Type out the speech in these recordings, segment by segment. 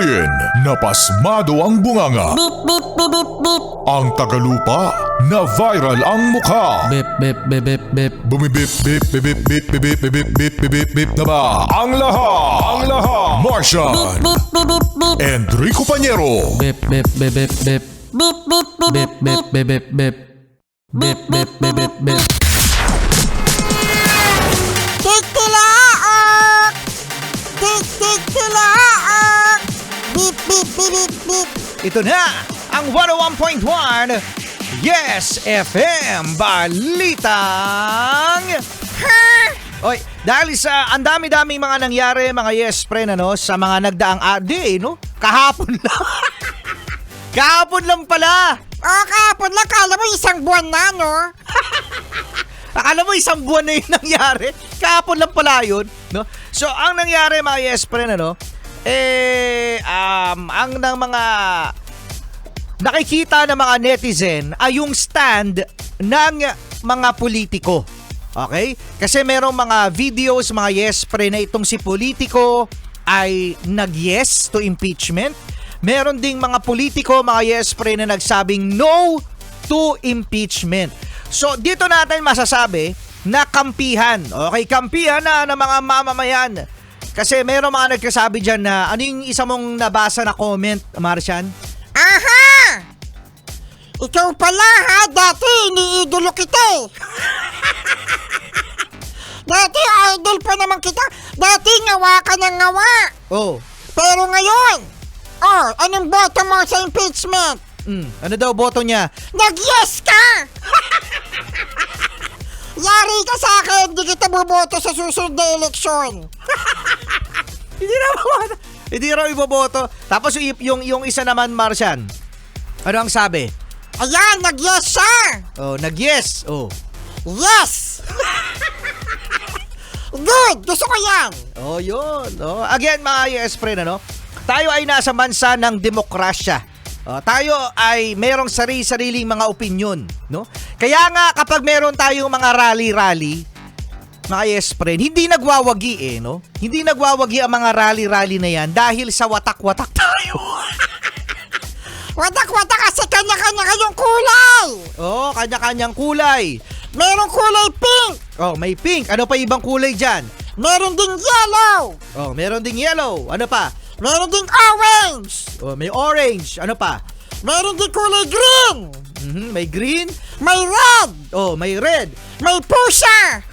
alien na pasmado ang bunganga. Beep, beep, beep, beep, beep. Ang tagalupa na viral ang mukha. Beep, beep, beep, beep, beep. Bumibip, bip, bip, bip, bip, bip, bip, bip, bip, bip, bip, bip na ba? Ang lahat! Martian! Beep, beep, beep, beep. Enrico Pañero! Beep, beep, beep, beep, beep. Beep, beep, beep, Beep, beep, beep, beep, beep. Beep, beep, beep, beep, beep. Tikilaak! Tikilaak! Beep, beep, beep, beep, beep. Ito na ang 101.1 Yes FM Balitang Oy, dahil sa ang dami-daming mga nangyari mga Yes Friend sa mga nagdaang no? Kahapon lang. Kahapon lang pala. Kahapon lang, kala mo isang buwan na, no? Akala mo isang buwan na yung nangyari. Kahapon lang pala yun, no? So, ang nangyari mga Yes Friend, ang ng mga nakikita ng mga netizen ay yung stand ng mga politiko. Okay? Kasi merong mga videos, mga Yes Friend, na itong si politiko ay nag-yes to impeachment. Meron ding mga politiko, mga Yes Friend, na nagsabing no to impeachment. So, dito natin masasabi na kampihan. Okay, kampihan na ng mga mamamayan. Kasi meron mga nagkasabi dyan na ano yung isa mong nabasa na comment, Martian? Aha! Ikaw pala, ha? Dati, iniidolo kita eh. Dati, idol pa naman kita. Dati, ngawa ka ng ngawa. Oh. Pero ngayon, anong boto mo sa impeachment? Ano daw boto niya? Nag-yes ka! Yari ka sa akin, di kita boboto sa susunod na eleksyon. Hindi raw iboboto. Tapos yung isa naman, Martian, ano ang sabi? Ayan, nag-yes siya! Oh, nag-yes. Oh. Yes! Good! Gusto ko yan! Oh, yun. Oh. Again, mga Yes Friend, tayo ay nasa bansa ng demokrasya. Tayo ay merong sariling mga opinyon, no? Kaya nga kapag meron tayong mga rally-rally, mga Yes Friend, hindi nagwawagi no? Hindi nagwawagi ang mga rally-rally na yan dahil sa watak-watak tayo. Watak-watak kasi kanya-kanya kayong kulay! Oh, kanya-kanyang kulay. Merong kulay pink! Oh, may pink. Ano pa ibang kulay dyan? Meron ding yellow! Oh, meron ding yellow. Ano pa? Meron ding orange! Oh, may orange. Ano pa? Meron ding kulay green! May green. May red! Oh, may red. May pusa!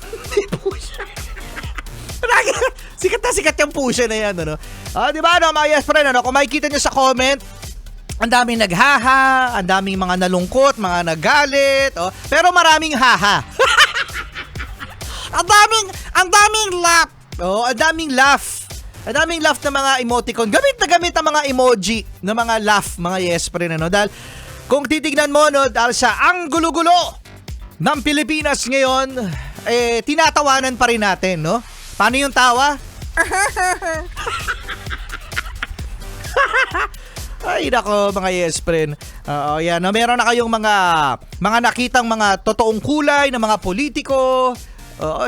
Sikat na sikat yung pusha na yan, di ba, mga Yes Friend, kung makikita nyo sa comment, ang daming naghaha, ang daming mga nalungkot, mga nagalit, pero maraming haha. Ang daming laugh! Oh, ang daming laugh. Ang daming laugh na mga emoticon. Gamit na gamit ang mga emoji na mga laugh, mga Yes Friend, Dahil kung titignan mo, dahil sa ang gulo-gulo ng Pilipinas ngayon, tinatawanan pa rin natin, no? Paano yung tawa? Ay, nako, mga Yes Friend. Yan, meron na kayong mga nakitang mga totoong kulay ng mga politiko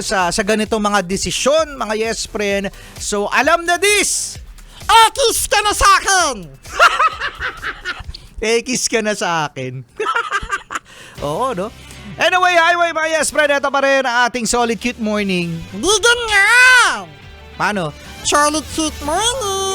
sa ganitong mga desisyon, mga Yes Friend. So, alam na this! Kiss ka na sa akin! Kiss ka na sa akin. Oo, no? Anyway, highway, mga Yes Friend, ito pa rin ang ating Solid Cute Morning. Di ganyan! Paano? Solid cute morning!